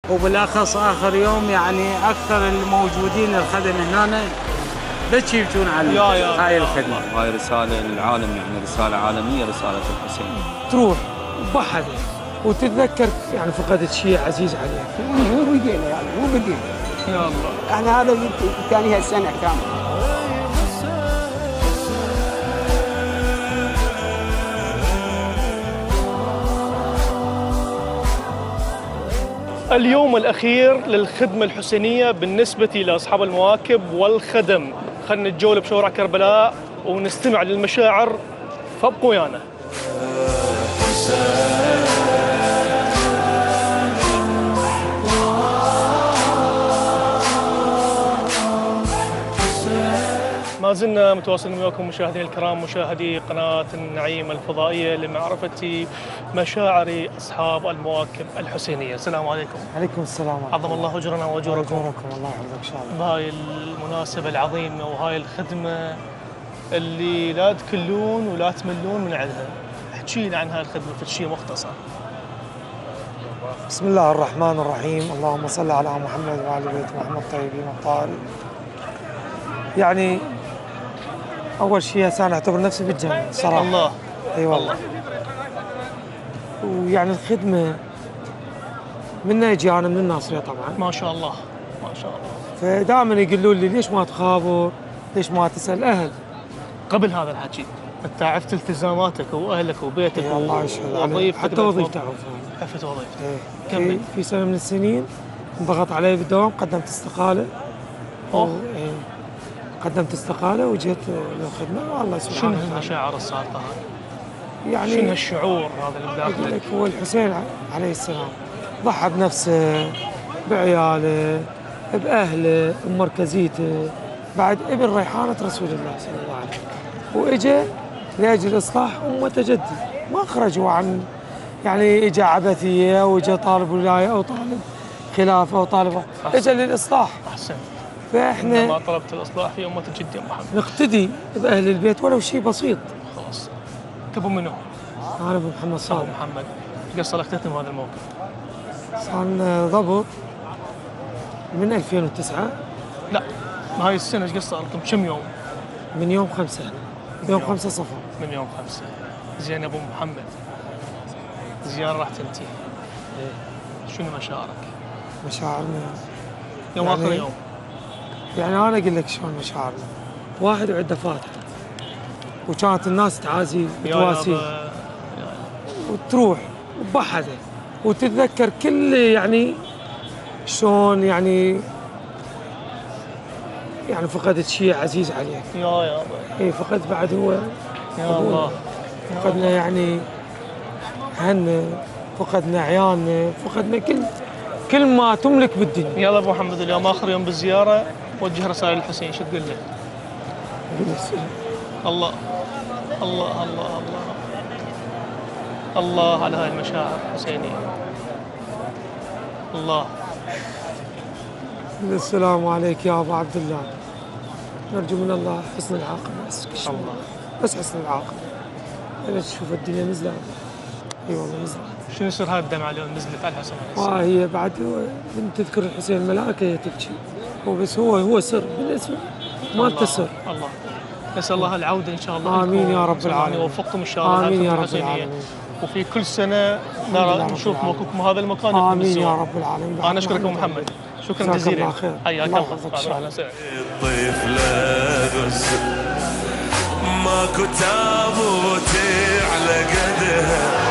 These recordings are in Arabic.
وبالاخص اخر يوم يعني اكثر الموجودين الخدم هنا بس يبكون على هاي الخدمه. هاي رساله للعالم، يعني رساله عالميه، رساله الحسين. تروح وبحد وتتذكر يعني فقدت شيء عزيز عليك. مو بدينا يعني مو بدينا. يا الله. يعني هذا كان هالسنه كامله. اليوم الأخير للخدمة الحسينية بالنسبة لأصحاب المواكب والخدم. خلنا نتجول بشوارع كربلاء ونستمع للمشاعر، فابقوا ويانا. ما زلنا متواصلين وياكم مشاهدينا الكرام، مشاهدي قناة النعيم الفضائية، لمعرفة مشاعر أصحاب المواكب الحسينية. السلام عليكم. عليكم السلام. عظم الله أجرنا وأجوركم. الله يحفظك إن شاء الله. بهاي المناسبة العظيمة وهاي الخدمة اللي لا تكلون ولا تملون من عندها. احكي لنا عن هاي الخدمة في شيء مختصر. بسم الله الرحمن الرحيم. اللهم صل على محمد وعلى بيت محمد الطيبين الطاهرين. يعني أول شيء هسه أنا أعتبر نفسي بالجنة صراحة. الله. أي والله. ويعني الخدمة منا يجي أنا من الناصرية طبعا. ما شاء الله ما شاء الله. فدائما يقولون لي ليش ما تخابر؟ ليش ما تسأل أهل؟ قبل هذا الحكي أنت عرفت التزاماتك وأهلك وبيتك الله يشهد عليك. ووظيفتك. حتى وظيفتي عرفت وظيفتك. كمل. في سنة من السنين انضغط علي بالدوام، قدمت استقالة. قدمت استقالة وجيت للخدمة. والله سبحانه شنو المشاعر الصادقة هاي؟ يعني شنو هالشعور هذا اللي بداخلك؟ هو الحسين عليه السلام ضحى بنفسه، بعياله، بأهله، بمركزيته، بعد ابن ريحانة رسول الله صلى الله عليه وسلم، وإجا لأجل إصلاح أمة جدي. ما خرجوا عن يعني إجا عبثية وإجا طالب ولاية أو طالب خلافة أو طالب، إجا للإصلاح. أحسن. فإحنا ما طلبت الإصلاح في أمة جدي محمد. نقتدي بأهل البيت ولو شيء بسيط. خلاص. أبو منو؟ أنا أبو محمد صالح. أبو محمد. قصة لك تتم هذا الموقف؟ صار ضبط من 2009. لا هاي السنة ايش قصة لكم كم يوم؟ من يوم 5 يوم 5 صفر. من يوم 5. زين أبو محمد، زيارة راح تنتهي. شنو مشاعرك؟ مشاعرنا يوم يعني آخر يوم. يعني أنا أقول لك شلون مشاعرنا. واحد وعنده فاتحة وكانت الناس تعازي وتواسي وتروح وبحده وتتذكر كل يعني شلون يعني فقدت شيء عزيز عليك. يا اي فقد بعد هو يا الله. فقدنا يعني أهلنا، فقدنا عيالنا، فقدنا كل ما تملك بالدنيا. يلا ابو محمد، اليوم اخر يوم بالزياره، وجه رسائل للحسين، شو تقول له؟ الله الله الله الله الله على هاي المشاعر الحسينيه. الله. السلام عليك يا ابو عبد الله، نرجو من الله حسن العاقبه. الله. بس حسن العاقبه. انا تشوف الدنيا نزلت. اي والله نزلت. شنو يصير هاي الدمعه اليوم نزلت على الحسن عليه السلام؟ هي بعد من تذكر الحسين الملائكه هي تبكي. هو بس هو سر بالنسبه ما انت سر. الله. نسال الله العوده ان شاء الله. امين يا رب العالمين. يوفقكم ان شاء الله. امين يا رب العالمين. وفي كل سنه نرى نشوف موقفكم هذا المكان. امين يا رب العالمين. انا اشكرك ابو محمد، شكرا جزيلا. حياك الله. اهلا وسهلا. الطيف لابس ماكو تابوتي على قدها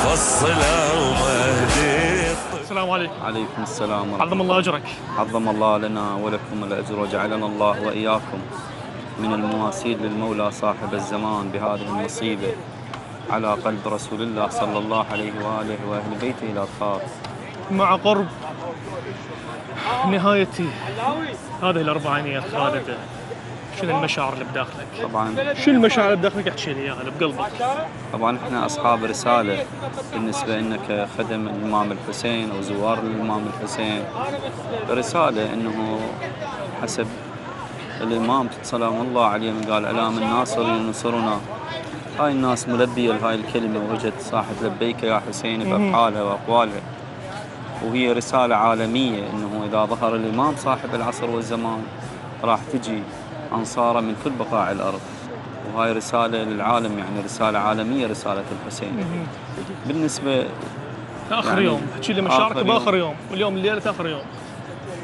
فصلها ومهدي. السلام عليكم. عليكم السلام ورحمة. عظم الله اجرك. عظم الله لنا ولكم الاجر، وجعلنا الله واياكم من المواسين للمولى صاحب الزمان بهذه المصيبه على قلب رسول الله صلى الله عليه واله واهل بيته الاطهار. مع قرب نهاية هذه الأربعينية الخالدة، شنو المشاعر اللي بداخلك؟ طبعا شنو المشاعر اللي بداخلك؟ احكي لي اياها اللي بقلبك. طبعا احنا اصحاب رساله بالنسبه انك خدم الامام الحسين او زوار الامام الحسين، رساله انه حسب الامام سلام الله عليه من قال الا من ناصر ينصرنا. هاي الناس ملبيه لهاي الكلمه، وجدت صاحت لبيك يا حسين بافعالها واقوالها. وهي رسالة عالمية أنه إذا ظهر الإمام صاحب العصر والزمان راح تجي أنصاره من كل بقاع الأرض، وهاي رسالة للعالم، يعني رسالة عالمية رسالة الحسين. بالنسبة آخر يعني يوم احكي لي مشاعرك بآخر يوم، واليوم الليلة آخر يوم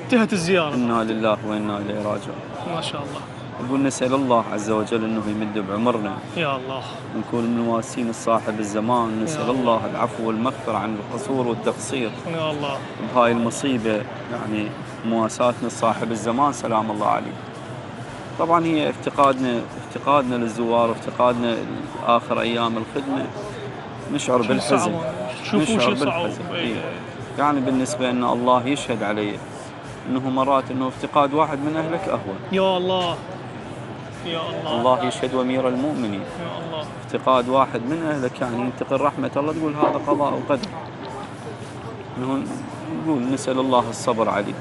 انتهت الزيارة. إنا لله وإنا إليه راجعون. ما شاء الله. نقول نسأل الله عز وجل أنه يمد بعمرنا، يا الله، ونكون من واسين صاحب الزمان. نسأل الله العفو والمغفرة عن القصور والتقصير يا الله بهاي المصيبة، يعني مواساتنا صاحب الزمان سلام الله عليه. طبعا هي افتقادنا للزوار، افتقادنا آخر أيام الخدمة، نشعر بالحزن. تشوفوا شيء صعب. يعني بالنسبة لنا الله يشهد علي أنه مرات أنه افتقاد واحد من أهلك أهون. يا الله يا الله. الله يشهد وأمير المؤمنين. يا الله. افتقاد واحد من أهلك يعني ينتقل رحمة الله، تقول هذا قضاء وقدر. نقول نسأل الله الصبر عليه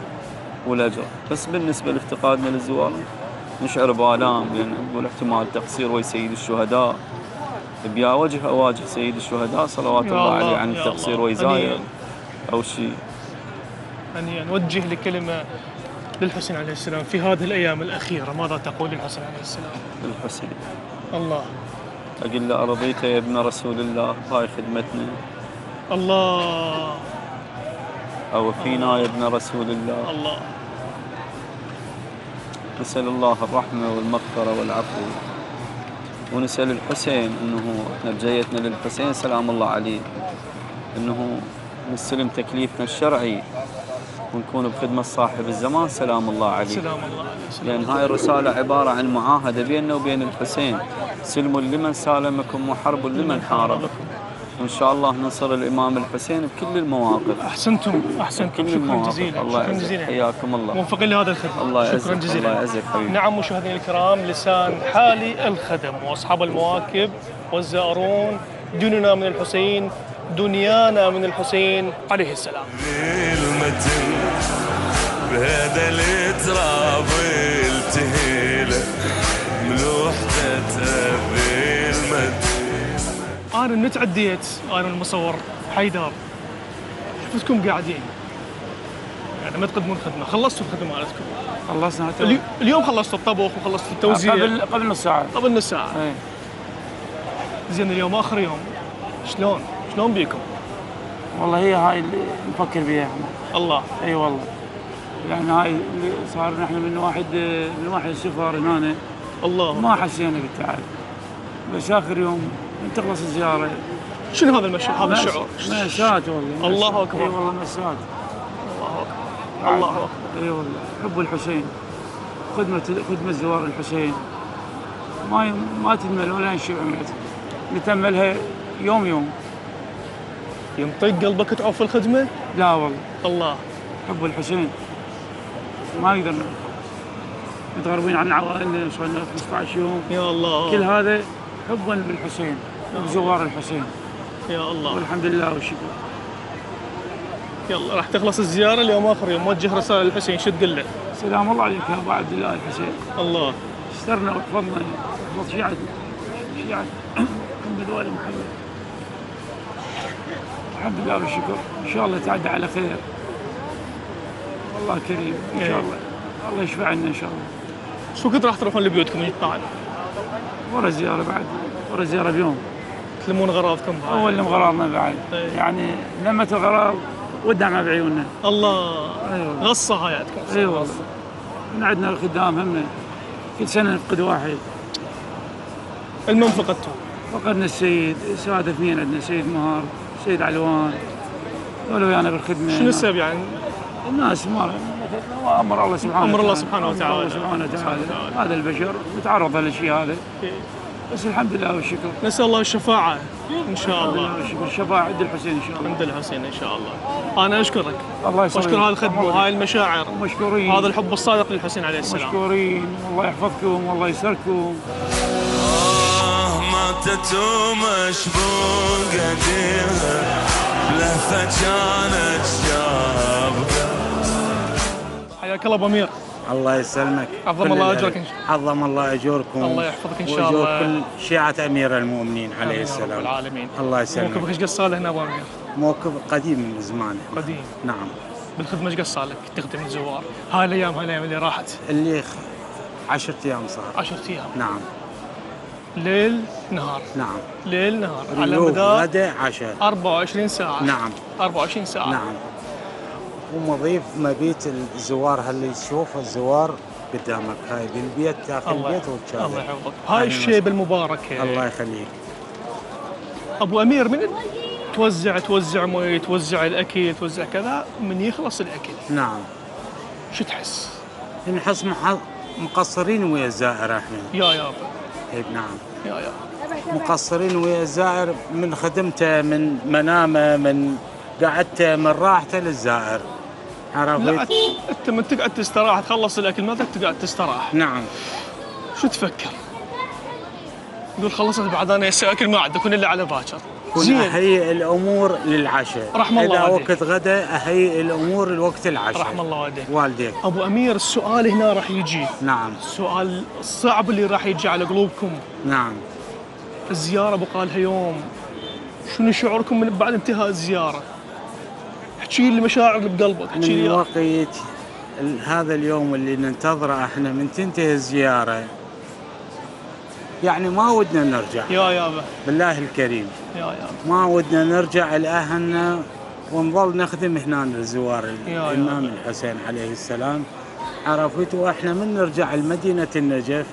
والأجر. بس بالنسبة لافتقادنا للزوار نشعر بآلام، لأن نقول احتمال تقصير ويا سيد الشهداء، بيا وجه أواجه سيد الشهداء صلوات الله عليه عن التقصير ويزاير أو شيء. يعني نوجه لكلمة للحسين عليه السلام في هذه الأيام الأخيرة، ماذا تقول للحسين عليه السلام؟ الحسين الله أقول له أرضيت يا ابن رسول الله، هاي خدمتنا. الله أو فينا يا ابن رسول الله. الله. نسأل الله الرحمة والمغفرة والعفو، ونسأل الحسين أنه احنا بجيتنا للحسين سلام الله عليه أنه نستلم تكليفنا الشرعي ونكون بخدمة صاحب الزمان سلام الله عليه. سلام الله عليه. لأن هاي الرسالة عبارة عن معاهدة بيننا وبين الحسين، سلم لمن سالمكم وحرب لمن حاربكم. وإن شاء الله ننصر الإمام الحسين بكل المواقف. أحسنتم كل شكرا جزيلا. الله شكرا يعزك، جزيلا. حياكم الله. موفقين لهذا الخدمة. الله يعزك. شكرا جزيلا. الله يعزك حبيبي. نعم مشاهدينا الكرام، لسان حالي الخدم واصحاب المواكب والزائرون، دوننا من الحسين، دنيانا من الحسين عليه السلام. المتن بهذا التراب التهيله ملوحته تأذي المتن. أنا من تعديت أنا المصور حيدر، شفتكم قاعدين يعني ما تقدمون خدمة، خلصتوا الخدمة مالتكم؟ خلصنا اليوم خلصتوا الطبخ وخلصتوا التوزيع؟ قبل نص ساعة. قبل نص ساعة. ايه. زين اليوم آخر يوم، شلون بيكم؟ والله هي هاي اللي نفكر بيها احنا. الله. اي والله، يعني هاي اللي صار نحن من واحد سفر هنا الله. ما حسينا بالتعب، بس آخر يوم تخلص الزيارة. شنو هذا هذا الشعور؟ مأساة والله. الله أكبر. اي والله مأساة. الله أكبر. الله أكبر. اي والله، حب الحسين، خدمة زوار الحسين ما تنمل ولا نشبع منها، نتأملها يوم. ينطق قلبك تعوف الخدمة؟ لا والله. الله. حب الحسين ما قدرنا، متغربين عن عوائلنا، صار لنا 15 يوم. يا الله. كل هذا حبا بالحسين وبزوار الحسين. يا الله. والحمد لله والشكر. يلا راح تخلص الزيارة اليوم آخر يوم، موجه رسالة للحسين، شو تقول له؟ سلام الله عليك يا أبو عبد الله الحسين. الله. استرنا واحفظنا، احفظ شيعة محمد وآل محمد. الحمد لله والشكر، إن شاء الله تعدى على خير. الله كريم إن شاء الله، الله يشفع لنا إن شاء الله. شو كنت راح تروحون لبيوتكم يطلعون؟ ورا الزيارة بعد، ورا الزيارة بيوم. تلمون غراضكم بعد؟ أول غراضنا بعد، يعني لمة الغراض ودعمها بعيوننا. الله. أيوة. غصة حياتكم. اي والله. عندنا الخدام هم كل سنة نفقد واحد. المن فقدتوا؟ فقدنا السيد، سادة اثنين عندنا، سيد مهار، سيد علوان، ولو ويانا بالخدمة. شنو السبب يعني؟ الناس أمر الله سبحانه وتعالى. أمر الله سبحانه وتعالى. الله سبحانه وتعالى. هذا البشر متعرض للشيء هذا. بس الحمد لله والشكر. نسأل الله الشفاعة إن شاء الله. والشكر، الشفاعة عند الحسين إن شاء الله. عند الحسين إن شاء الله. أنا أشكرك. الله يسلمك. وأشكر هذه الخدمة وهاي المشاعر. مشكورين. هذا الحب الصادق للحسين عليه السلام. مشكورين، والله يحفظكم والله يسركم. ماتت ومشبوقة ديها بلهفة كانت شابكة. حياك الله أبو أمير. الله يسلمك. عظم الله أجرك. عظم الله أجوركم. الله يحفظك إن شاء الله. وأجور كل شيعة أمير المؤمنين عليه السلام. رب العالمين. الله يسلمك. موقفك ايش قد صار هنا ابو امير؟ موقف قديم من زمان. قديم. نعم. بالخدمه ايش قد صار لك تخدم الزوار؟ هاي الايام اللي راحت. اللي 10 أيام صار. 10 ايام. نعم. ليل نهار. نعم. ليل نهار على ريوف مدار غدا عشاء 24 ساعة. نعم. 24 ساعة. نعم. ومضيف مبيت الزوار اللي تشوف الزوار قدامك هاي بالبيت داخل البيت وتشاهد. الله يحفظك. هاي الشيب المبارك. الله يخليك. ابو امير من توزع مويه، توزع الاكل، توزع كذا، من يخلص الاكل نعم. شو تحس؟ نحس مقصرين ويا الزائر احنا. يا يابا. اي نعم. يا مقصرين ويا الزائر من خدمته، من منامه، من قعدته، من راحته للزائر. عرفت؟ لا انت من تقعد تستراح تخلص الاكل ما بدك تقعد تستراح. نعم. شو تفكر؟ تقول خلصت بعد انا هسه اكل ما عندي، كون الا على باكر. كن اهيئ الامور للعشاء. رحم الله اذا والديك. وقت غدا اهيئ الامور لوقت العشاء. رحم الله والديك. والديك. ابو امير السؤال هنا راح يجي. نعم. السؤال الصعب اللي راح يجي على قلوبكم. نعم. الزياره بقى لها يوم، شنو شعوركم من بعد انتهاء الزياره؟ احكي لي المشاعر اللي بقلبك، احكي من لي. وقت هذا اليوم اللي ننتظره احنا من تنتهي الزياره، يعني ما ودنا نرجع. يا يابا. بالله الكريم. يا يابا. ما ودنا نرجع لأهلنا ونظل نخدم هنا للزوار الإمام الحسين عليه السلام. عرفت؟ واحنا من نرجع لمدينة النجف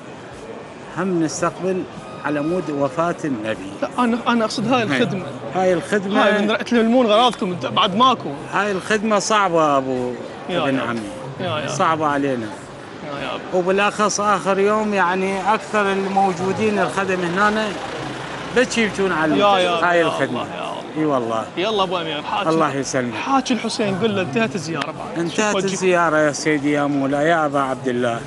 هم نستقبل على مود وفاة النبي. لا انا اقصد هاي الخدمه. هاي الخدمة. هاي من تلمون غراضكم بعد ماكو. هاي الخدمة صعبة ابو ابن عمي. يا صعبة علينا. يا وبالاخص اخر يوم يعني اكثر الموجودين الخدم هنا بس يبكون على هاي الخدمة. اي والله. يلا ابو امير حاكي. الله يسلمك. حاكي الحسين قل له انتهت الزياره بعد. انتهت الزيارة يا سيدي يا مولاي يا ابا عبد الله.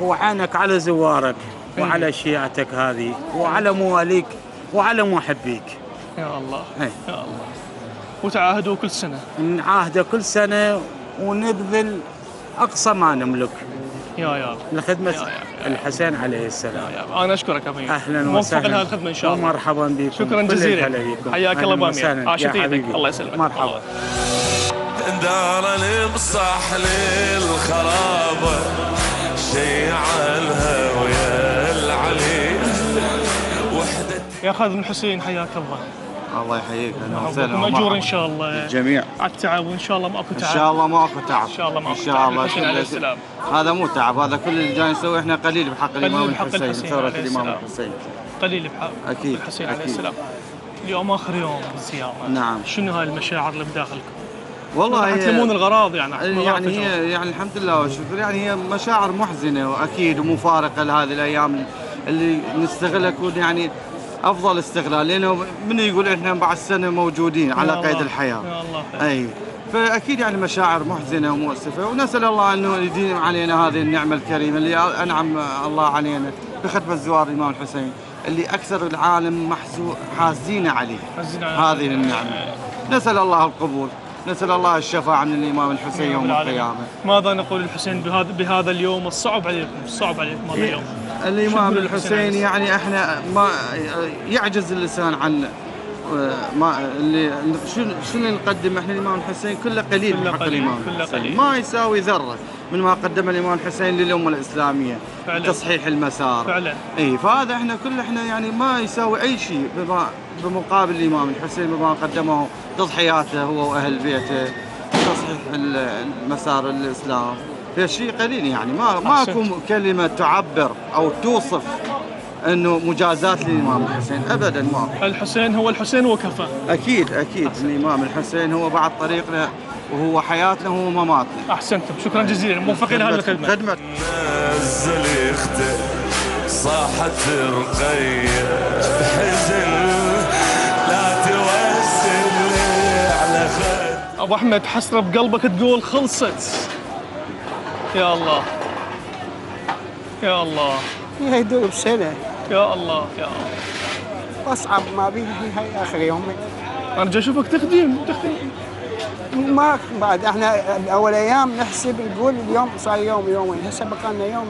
وعينك على زوارك وعلى شيعتك هذه وعلى مواليك وعلى محبيك. يا الله. اي. يا الله. وتعاهدوا كل سنه. نعاهده كل سنة ونبذل اقصى ما نملك. يا لخدمة الحسين عليه السلام. انا اشكرك ابو امير. اهلا وسهلا. موفق لهذه الخدمه ان شاء الله. ومرحبا بكم. شكرا جزيلا. حياك الله ابو امير. عاشت ايدك. الله يسلمك. مرحبا. دار المصح للخرابه شيع الهوية العلي وحدة. يا خادم الحسين حياك الله. الله يحييك. اهلا وسهلا. ماجور ان شاء الله. الجميع. على التعب وان شاء الله ماكو تعب. ان شاء الله ماكو تعب. ان شاء الله ماكو ان شاء تعب. الله. الحسين عليه السلام. هذا مو تعب، هذا كل اللي جاي نسويه احنا قليل بحق الامام الحسين. ثورة الامام الحسين قليل بحق اكيد الحسين عليه أكيد. السلام. اليوم اخر يوم بالزياره. نعم. شنو هاي المشاعر اللي بداخلكم؟ والله تلمون الغراض يعني هي يعني الحمد لله والشكر، يعني هي مشاعر محزنه واكيد ومفارقه لهذه الايام اللي نستغلها كون يعني افضل استغلال، لانه من يقول احنا بعد سنه موجودين على قيد الحياه. يا الله خير. اي فاكيد يعني مشاعر محزنه ومؤسفه، ونسال الله انه يديم علينا هذه النعمه الكريمه اللي انعم الله علينا بخدمه زوار الامام الحسين اللي اكثر العالم حازين عليه هذه النعمه. نسال الله القبول، نسال الله الشفاعه من الامام الحسين يوم القيامه. ماذا نقول الحسين بهذا اليوم الصعب عليكم؟ الصعب عليكم هذا اليوم. الامام الحسين يعني احنا ما يعجز اللسان عن ما اللي شنو نقدم احنا. الامام الحسين كله قليل بحق الامام الحسين، ما يساوي ذره من ما قدم الامام الحسين للامه الاسلاميه. فعلا. تصحيح المسار فعلا. اي فهذا احنا يعني ما يساوي اي شيء بمقابل الامام الحسين بما قدمه تضحياته هو واهل بيته تصحيح المسار الاسلام. فشيء قليل يعني ما اكو كلمه تعبر او توصف انه مجازات للامام الحسين ابدا. ما الحسين هو الحسين وكفى. اكيد الامام الحسين هو بعد طريقنا وهو حياتنا وهو مماتنا. احسنتم، شكرا جزيلا، موفقين لهذه الخدمه. نزل يخته صاحت رقيه بحزن لا توسل على خد. ابو احمد حسره بقلبك تقول خلصت. يا الله يا الله. هي دوب سنه. يا الله يا الله. واصعب ما بيها هي اخر يوم. انا جاي اشوفك تخدم ما بعد احنا اول ايام نحسب نقول اليوم صار يوم يومين، هسه بقى لنا يوم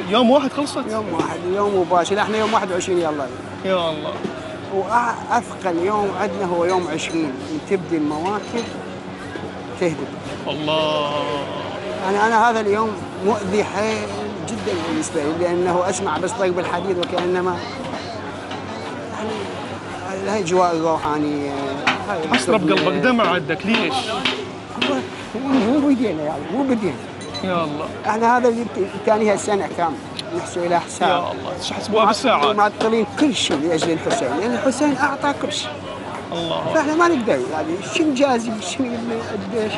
يوم واحد خلصت؟ يوم واحد، يوم مباشر. احنا يوم 21 يلا. يا الله. واثقل يوم عندنا هو يوم 20 تبدي المواكب تهدم. الله. انا هذا اليوم مؤذي حيل جدا بالنسبه لي، لانه اسمع بس طيب الحديد وكانما يعني هاي الاجواء الروحانيه حسرة بقلبك دمع عندك ليش؟ مو بدينا يعني مو بدينا. يا الله. احنا هذا اللي كان سنه كامله نحسب له حساب. يا الله شو حسبوها بالساعات؟ معطلين كل شيء لاجل الحسين، لان الحسين اعطى كل شيء. الله. فاحنا ما نقدر يعني شنو جازي شنو قديش،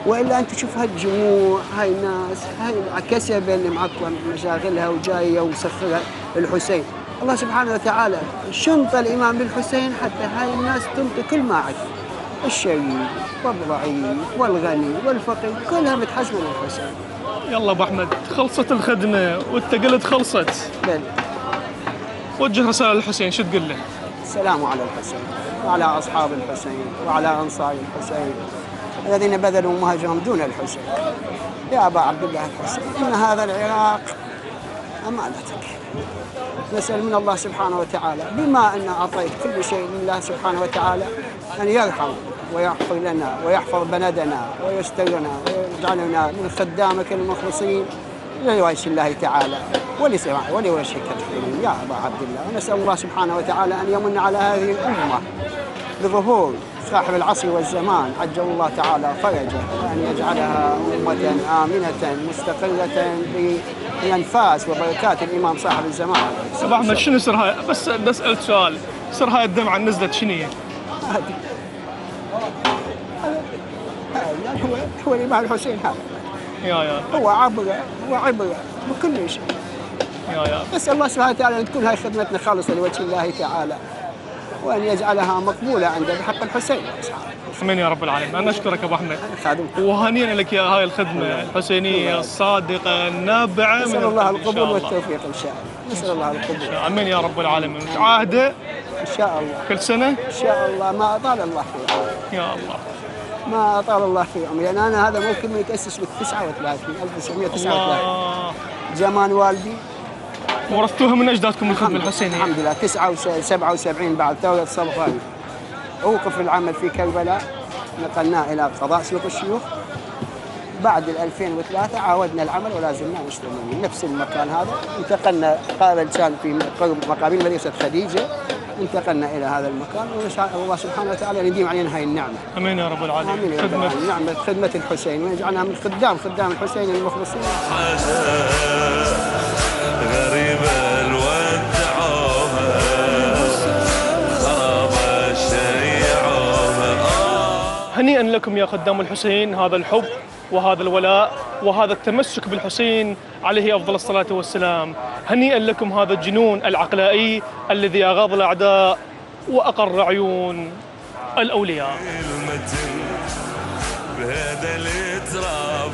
والا انت تشوف هالجموع هاي الناس هاي الكسبه اللي معطله مشاغلها وجايه ومسخره الحسين. الله سبحانه وتعالى شنط الامام بالحسين حتى هاي الناس تنطي كل ما عندها، الشريف والضعيف والغني والفقير كلها متحسبه للحسين. يلا ابو احمد خلصت الخدمه وانت قلت خلصت. بل وجه رساله للحسين شو تقول له؟ السلام على الحسين وعلى اصحاب الحسين وعلى انصار الحسين الذين بذلوا مهجهم دون الحسين. يا ابا عبد الله الحسين ان هذا العراق امانتك، نسال من الله سبحانه وتعالى بما ان اعطيت كل شيء لله سبحانه وتعالى ان يرحم ويغفر لنا ويحفظ بلدنا ويسترنا ويجعلنا من خدامك المخلصين لوجه الله تعالى ولوجهك الكريم يا ابا عبد الله. ونسال الله سبحانه وتعالى ان يمن على هذه الامه بظهور صاحب العصر والزمان عجل الله تعالى فرجه، وان يجعلها امه امنه مستقله بانفاس وبركات الامام صاحب الزمان. ابو احمد شنو سر هاي؟ بس بدي اسالك سؤال، سر هاي الدمعه نزلت شنو هي؟ هو الامام الحسين هذا يا هو عبره بكل شيء. يا نسال الله سبحانه وتعالى ان تكون هاي خدمتنا خالصه لوجه الله تعالى، وان يجعلها مقبوله عنده بحق الحسين. امين يا رب العالمين. انا اشكرك ابو احمد خادمك وهنيئا لك يا هاي الخدمه الحسينيه الصادقه النابعه من نسال الله القلب إن القبول شاء الله. والتوفيق ان شاء الله. نسال الله القبول امين يا رب العالمين. متعاهده ان شاء الله كل سنه ان شاء الله ما اطال الله في عمرك. يا الله. ما اطال الله في عمري، لان انا هذا ممكن يتاسس بال 1939 الله. زمان والدي ورثتوها من اجدادكم الخدمه الحسينيه. الحمد لله 77 بعد ثوره صبغاني اوقف العمل في كربلاء، نقلناه الى قضاء سوق الشيوخ. بعد 2003 عاودنا العمل ولا زلنا مستمرين نفس المكان هذا. انتقلنا قابل كان في قرب مقابل مدرسه خديجه، انتقلنا الى هذا المكان، ونسال الله سبحانه وتعالى ان يديم علينا هاي النعمه. امين يا رب العالمين. امين يا رب العالمين. نعمه خدمه الحسين ويجعلنا من خدام الحسين المخلصين. غريبة الودعوها خرابة شيعوها. هنيئا لكم يا خدام الحسين، هذا الحب وهذا الولاء وهذا التمسك بالحسين عليه أفضل الصلاة والسلام. هنيئا لكم هذا الجنون العقلائي الذي أغاض الأعداء وأقر عيون الأولياء. المتن بهذا التراب